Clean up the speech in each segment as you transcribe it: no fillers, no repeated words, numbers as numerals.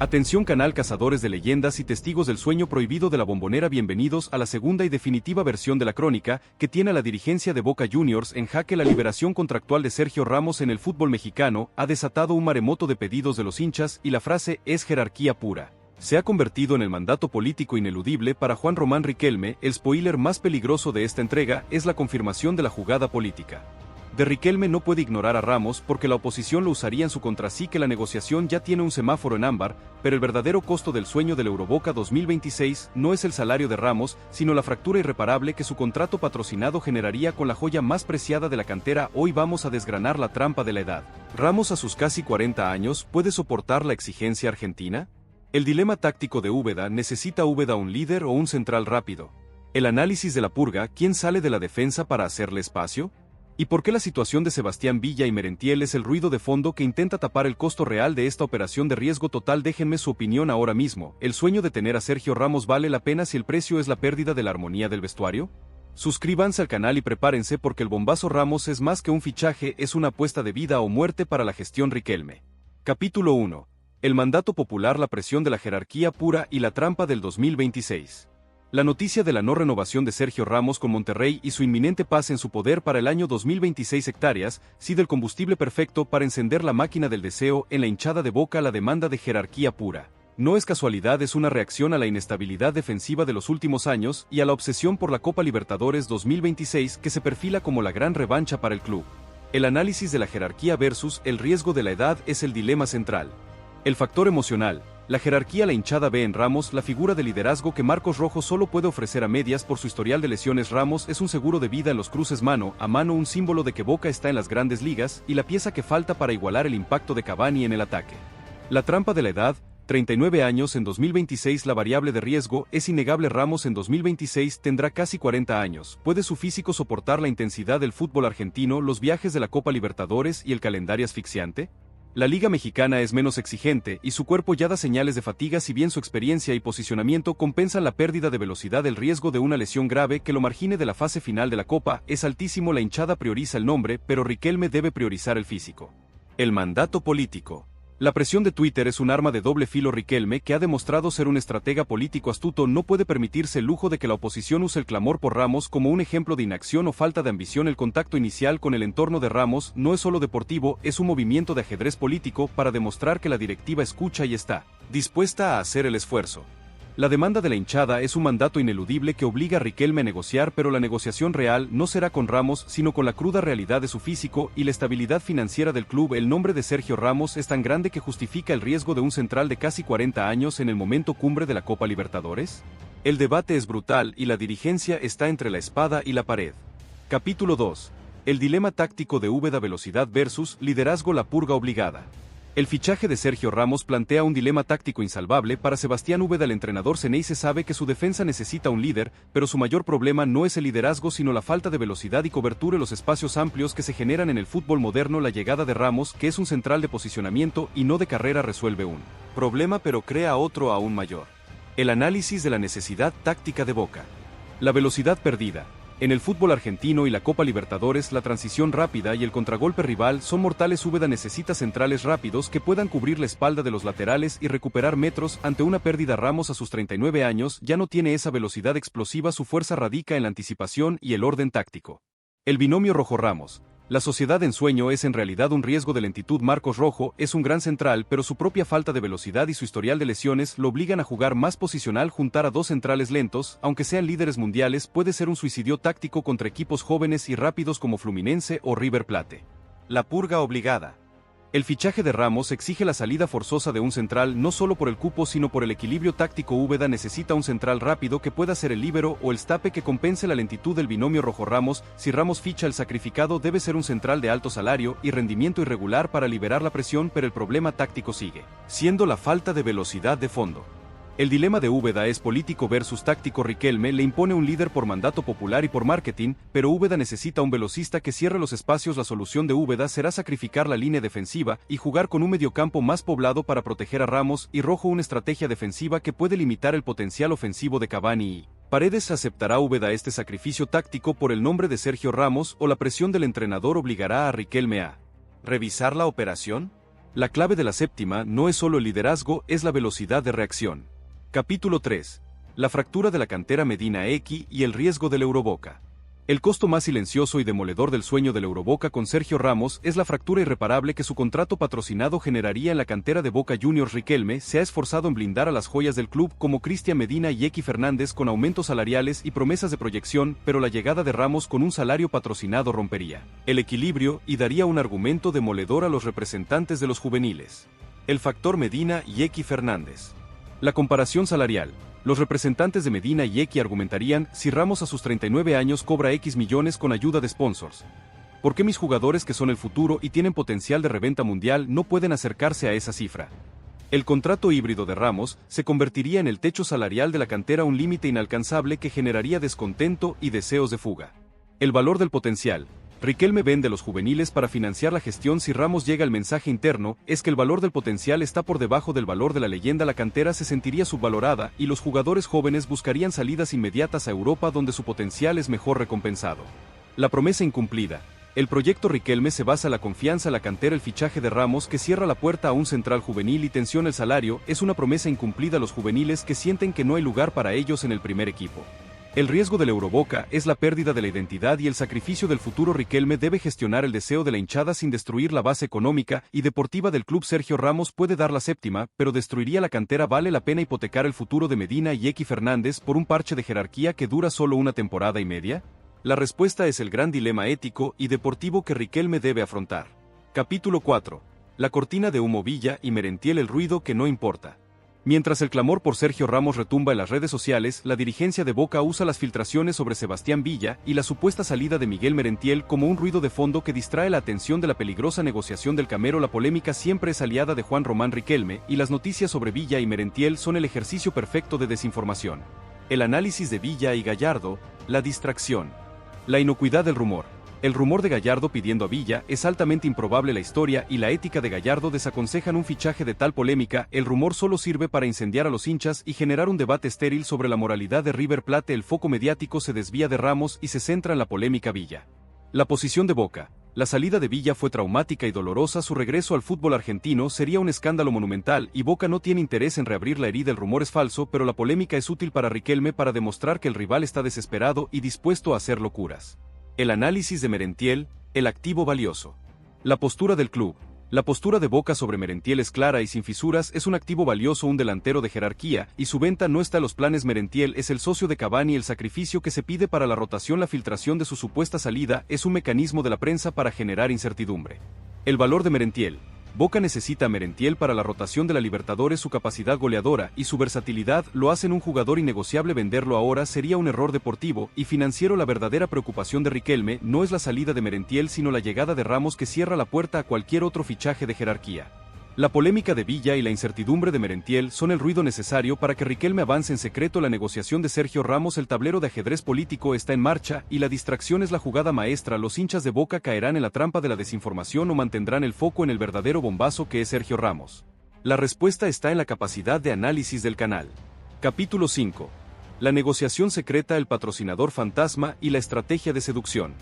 Atención canal Cazadores de Leyendas y Testigos del Sueño Prohibido de la Bombonera, bienvenidos a la segunda y definitiva versión de la crónica, que tiene a la dirigencia de Boca Juniors en jaque. La liberación contractual de Sergio Ramos en el fútbol mexicano ha desatado un maremoto de pedidos de los hinchas y la frase "es jerarquía pura" se ha convertido en el mandato político ineludible para Juan Román Riquelme. El spoiler más peligroso de esta entrega es la confirmación de la jugada política. De Riquelme no puede ignorar a Ramos porque la oposición lo usaría en su contra, así que la negociación ya tiene un semáforo en ámbar, pero el verdadero costo del sueño del Euroboca 2026 no es el salario de Ramos, sino la fractura irreparable que su contrato patrocinado generaría con la joya más preciada de la cantera. Hoy vamos a desgranar la trampa de la edad. ¿Ramos a sus casi 40 años puede soportar la exigencia argentina? El dilema táctico de Úbeda: ¿necesita Úbeda un líder o un central rápido? El análisis de la purga: ¿quién sale de la defensa para hacerle espacio? ¿Y por qué la situación de Sebastián Villa y Merentiel es el ruido de fondo que intenta tapar el costo real de esta operación de riesgo total? Déjenme su opinión ahora mismo. ¿El sueño de tener a Sergio Ramos vale la pena si el precio es la pérdida de la armonía del vestuario? Suscríbanse al canal y prepárense porque el bombazo Ramos es más que un fichaje, es una apuesta de vida o muerte para la gestión Riquelme. Capítulo 1. El mandato popular, la presión de la jerarquía pura y la trampa del 2026. La noticia de la no renovación de Sergio Ramos con Monterrey y su inminente pase en su poder para el año 2026. Hectáreas, sí, del combustible perfecto para encender la máquina del deseo en la hinchada de Boca. La demanda de jerarquía pura no es casualidad, es una reacción a la inestabilidad defensiva de los últimos años y a la obsesión por la Copa Libertadores 2026 que se perfila como la gran revancha para el club. El análisis de la jerarquía versus el riesgo de la edad es el dilema central. El factor emocional. La jerarquía. La hinchada ve en Ramos la figura de liderazgo que Marcos Rojo solo puede ofrecer a medias por su historial de lesiones. Ramos es un seguro de vida en los cruces mano a mano, un símbolo de que Boca está en las grandes ligas y la pieza que falta para igualar el impacto de Cavani en el ataque. La trampa de la edad. 39 años en 2026. La variable de riesgo es innegable. Ramos en 2026 tendrá casi 40 años. ¿Puede su físico soportar la intensidad del fútbol argentino, los viajes de la Copa Libertadores y el calendario asfixiante? La Liga Mexicana es menos exigente y su cuerpo ya da señales de fatiga, si bien su experiencia y posicionamiento compensan la pérdida de velocidad. El riesgo de una lesión grave que lo margine de la fase final de la Copa es altísimo. La hinchada prioriza el nombre, pero Riquelme debe priorizar el físico. El mandato político. La presión de Twitter es un arma de doble filo. Riquelme, que ha demostrado ser un estratega político astuto, no puede permitirse el lujo de que la oposición use el clamor por Ramos como un ejemplo de inacción o falta de ambición. El contacto inicial con el entorno de Ramos no es solo deportivo, es un movimiento de ajedrez político para demostrar que la directiva escucha y está dispuesta a hacer el esfuerzo. La demanda de la hinchada es un mandato ineludible que obliga a Riquelme a negociar, pero la negociación real no será con Ramos, sino con la cruda realidad de su físico y la estabilidad financiera del club. El nombre de Sergio Ramos es tan grande que justifica el riesgo de un central de casi 40 años en el momento cumbre de la Copa Libertadores. El debate es brutal y la dirigencia está entre la espada y la pared. Capítulo 2. El dilema táctico de Úbeda: velocidad versus liderazgo, la purga obligada. El fichaje de Sergio Ramos plantea un dilema táctico insalvable para Sebastián Úbeda. El entrenador Ceneice sabe que su defensa necesita un líder, pero su mayor problema no es el liderazgo sino la falta de velocidad y cobertura en los espacios amplios que se generan en el fútbol moderno. La llegada de Ramos, que es un central de posicionamiento y no de carrera, resuelve un problema pero crea otro aún mayor. El análisis de la necesidad táctica de Boca. La velocidad perdida. En el fútbol argentino y la Copa Libertadores, la transición rápida y el contragolpe rival son mortales. Úbeda necesita centrales rápidos que puedan cubrir la espalda de los laterales y recuperar metros ante una pérdida. Ramos a sus 39 años ya no tiene esa velocidad explosiva, su fuerza radica en la anticipación y el orden táctico. El binomio Rojo-Ramos. La sociedad en sueño es en realidad un riesgo de lentitud. Marcos Rojo es un gran central, pero su propia falta de velocidad y su historial de lesiones lo obligan a jugar más posicional. Juntar a dos centrales lentos, aunque sean líderes mundiales, puede ser un suicidio táctico contra equipos jóvenes y rápidos como Fluminense o River Plate. La purga obligada. El fichaje de Ramos exige la salida forzosa de un central, no solo por el cupo sino por el equilibrio táctico. Úbeda necesita un central rápido que pueda ser el líbero o el stape que compense la lentitud del binomio Rojo-Ramos. Si Ramos ficha el sacrificado, debe ser un central de alto salario y rendimiento irregular para liberar la presión, pero el problema táctico sigue siendo la falta de velocidad de fondo. El dilema de Úbeda es político versus táctico. Riquelme le impone un líder por mandato popular y por marketing, pero Úbeda necesita un velocista que cierre los espacios. La solución de Úbeda será sacrificar la línea defensiva y jugar con un mediocampo más poblado para proteger a Ramos y Rojo, una estrategia defensiva que puede limitar el potencial ofensivo de Cavani y Paredes. ¿Aceptará Úbeda este sacrificio táctico por el nombre de Sergio Ramos o la presión del entrenador obligará a Riquelme a revisar la operación? La clave de la séptima no es solo el liderazgo, es la velocidad de reacción. Capítulo 3. La fractura de la cantera Medina X y el riesgo del Euroboca. El costo más silencioso y demoledor del sueño del Euroboca con Sergio Ramos es la fractura irreparable que su contrato patrocinado generaría en la cantera de Boca Juniors. Riquelme se ha esforzado en blindar a las joyas del club como Cristian Medina y X Fernández con aumentos salariales y promesas de proyección, pero la llegada de Ramos con un salario patrocinado rompería el equilibrio y daría un argumento demoledor a los representantes de los juveniles. El factor Medina y X Fernández. La comparación salarial. Los representantes de Medina y X argumentarían, si Ramos a sus 39 años cobra X millones con ayuda de sponsors, ¿por qué mis jugadores que son el futuro y tienen potencial de reventa mundial no pueden acercarse a esa cifra? El contrato híbrido de Ramos se convertiría en el techo salarial de la cantera, un límite inalcanzable que generaría descontento y deseos de fuga. El valor del potencial. Riquelme vende los juveniles para financiar la gestión. Si Ramos llega, el mensaje interno es que el valor del potencial está por debajo del valor de la leyenda. La cantera se sentiría subvalorada y los jugadores jóvenes buscarían salidas inmediatas a Europa donde su potencial es mejor recompensado. La promesa incumplida. El proyecto Riquelme se basa en la confianza en la cantera. El fichaje de Ramos, que cierra la puerta a un central juvenil y tensiona el salario, es una promesa incumplida a los juveniles que sienten que no hay lugar para ellos en el primer equipo. El riesgo del Euroboca es la pérdida de la identidad y el sacrificio del futuro. Riquelme debe gestionar el deseo de la hinchada sin destruir la base económica y deportiva del club. Sergio Ramos puede dar la séptima, pero destruiría la cantera. ¿Vale la pena hipotecar el futuro de Medina y X Fernández por un parche de jerarquía que dura solo una temporada y media? La respuesta es el gran dilema ético y deportivo que Riquelme debe afrontar. Capítulo 4. La cortina de humo. Villa y Merentiel, el ruido que no importa. Mientras el clamor por Sergio Ramos retumba en las redes sociales, la dirigencia de Boca usa las filtraciones sobre Sebastián Villa y la supuesta salida de Miguel Merentiel como un ruido de fondo que distrae la atención de la peligrosa negociación del Camero. La polémica siempre es aliada de Juan Román Riquelme, y las noticias sobre Villa y Merentiel son el ejercicio perfecto de desinformación. El análisis de Villa y Gallardo, la distracción. La inocuidad del rumor. El rumor de Gallardo pidiendo a Villa es altamente improbable. La historia y la ética de Gallardo desaconsejan un fichaje de tal polémica. El rumor solo sirve para incendiar a los hinchas y generar un debate estéril sobre la moralidad de River Plate. El foco mediático se desvía de Ramos y se centra en la polémica Villa. La posición de Boca. La salida de Villa fue traumática y dolorosa. Su regreso al fútbol argentino sería un escándalo monumental y Boca no tiene interés en reabrir la herida. El rumor es falso, pero la polémica es útil para Riquelme para demostrar que el rival está desesperado y dispuesto a hacer locuras. El análisis de Merentiel, el activo valioso. La postura del club. La postura de Boca sobre Merentiel es clara y sin fisuras. Es un activo valioso, un delantero de jerarquía, y su venta no está en los planes. Merentiel es el socio de Cavani. El sacrificio que se pide para la rotación, la filtración de su supuesta salida, es un mecanismo de la prensa para generar incertidumbre. El valor de Merentiel. Boca necesita a Merentiel para la rotación de la Libertadores. Su capacidad goleadora y su versatilidad lo hacen un jugador innegociable. Venderlo ahora sería un error deportivo y financiero. La verdadera preocupación de Riquelme no es la salida de Merentiel, sino la llegada de Ramos, que cierra la puerta a cualquier otro fichaje de jerarquía. La polémica de Villa y la incertidumbre de Merentiel son el ruido necesario para que Riquelme avance en secreto la negociación de Sergio Ramos. El tablero de ajedrez político está en marcha y la distracción es la jugada maestra. Los hinchas de Boca caerán en la trampa de la desinformación o mantendrán el foco en el verdadero bombazo que es Sergio Ramos. La respuesta está en la capacidad de análisis del canal. Capítulo 5. La negociación secreta, el patrocinador fantasma y la estrategia de seducción.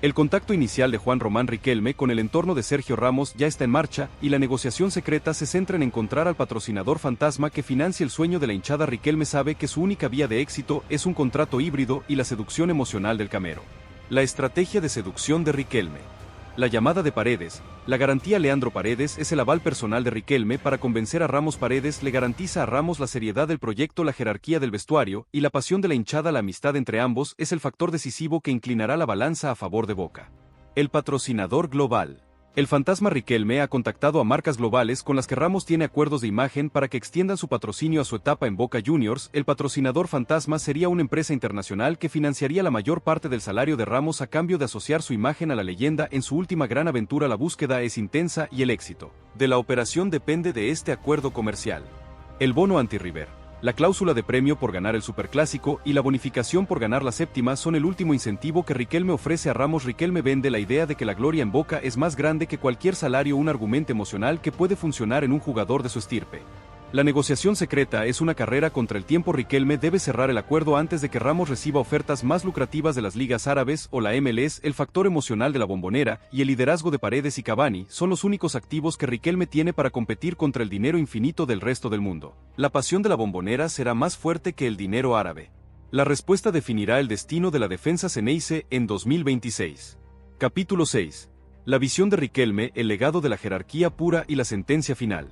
El contacto inicial de Juan Román Riquelme con el entorno de Sergio Ramos ya está en marcha y la negociación secreta se centra en encontrar al patrocinador fantasma que financie el sueño de la hinchada. Riquelme sabe que su única vía de éxito es un contrato híbrido y la seducción emocional del Camero. La estrategia de seducción de Riquelme. La llamada de Paredes. La garantía Leandro Paredes es el aval personal de Riquelme para convencer a Ramos. Paredes le garantiza a Ramos la seriedad del proyecto, la jerarquía del vestuario y la pasión de la hinchada. La amistad entre ambos es el factor decisivo que inclinará la balanza a favor de Boca. El patrocinador global. El fantasma Riquelme ha contactado a marcas globales con las que Ramos tiene acuerdos de imagen para que extiendan su patrocinio a su etapa en Boca Juniors. El patrocinador fantasma sería una empresa internacional que financiaría la mayor parte del salario de Ramos a cambio de asociar su imagen a la leyenda en su última gran aventura. La búsqueda es intensa y el éxito de la operación depende de este acuerdo comercial. El bono anti-River. La cláusula de premio por ganar el Superclásico y la bonificación por ganar la séptima son el último incentivo que Riquelme ofrece a Ramos. Riquelme vende la idea de que la gloria en Boca es más grande que cualquier salario, un argumento emocional que puede funcionar en un jugador de su estirpe. La negociación secreta es una carrera contra el tiempo. Riquelme debe cerrar el acuerdo antes de que Ramos reciba ofertas más lucrativas de las ligas árabes o la MLS. El factor emocional de la Bombonera y el liderazgo de Paredes y Cavani son los únicos activos que Riquelme tiene para competir contra el dinero infinito del resto del mundo. La pasión de la Bombonera será más fuerte que el dinero árabe. La respuesta definirá el destino de la defensa Ceneice en 2026. Capítulo 6. La visión de Riquelme, el legado de la jerarquía pura y la sentencia final.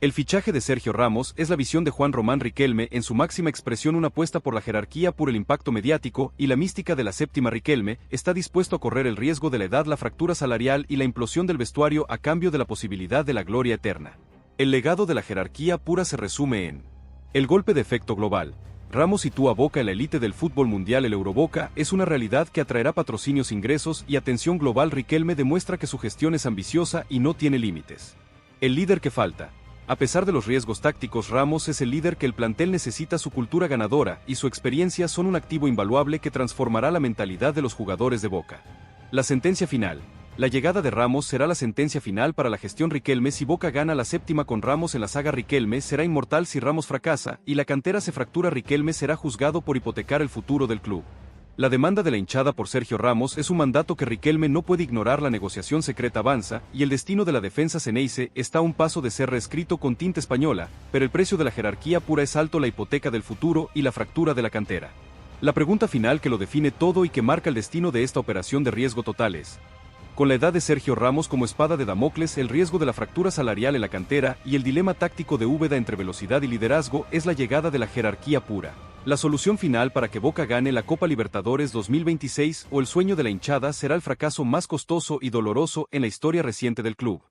El fichaje de Sergio Ramos es la visión de Juan Román Riquelme en su máxima expresión, una apuesta por la jerarquía por el impacto mediático y la mística de la séptima. Riquelme está dispuesto a correr el riesgo de la edad, la fractura salarial y la implosión del vestuario a cambio de la posibilidad de la gloria eterna. El legado de la jerarquía pura se resume en el golpe de efecto global. Ramos sitúa a Boca en la élite del fútbol mundial. El Euroboca es una realidad que atraerá patrocinios, ingresos y atención global. Riquelme demuestra que su gestión es ambiciosa y no tiene límites. El líder que falta. A pesar de los riesgos tácticos, Ramos es el líder que el plantel necesita. Su cultura ganadora y su experiencia son un activo invaluable que transformará la mentalidad de los jugadores de Boca. La sentencia final. La llegada de Ramos será la sentencia final para la gestión Riquelme. Si Boca gana la séptima con Ramos en la saga, Riquelme será inmortal. Si Ramos fracasa y la cantera se fractura, Riquelme será juzgado por hipotecar el futuro del club. La demanda de la hinchada por Sergio Ramos es un mandato que Riquelme no puede ignorar. La negociación secreta avanza y el destino de la defensa Ceneice está a un paso de ser reescrito con tinta española, pero el precio de la jerarquía pura es alto: la hipoteca del futuro y la fractura de la cantera. La pregunta final que lo define todo y que marca el destino de esta operación de riesgo total es: con la edad de Sergio Ramos como espada de Damocles, el riesgo de la fractura salarial en la cantera y el dilema táctico de Úbeda entre velocidad y liderazgo, es la llegada de la jerarquía pura la solución final para que Boca gane la Copa Libertadores 2026, o el sueño de la hinchada será el fracaso más costoso y doloroso en la historia reciente del club?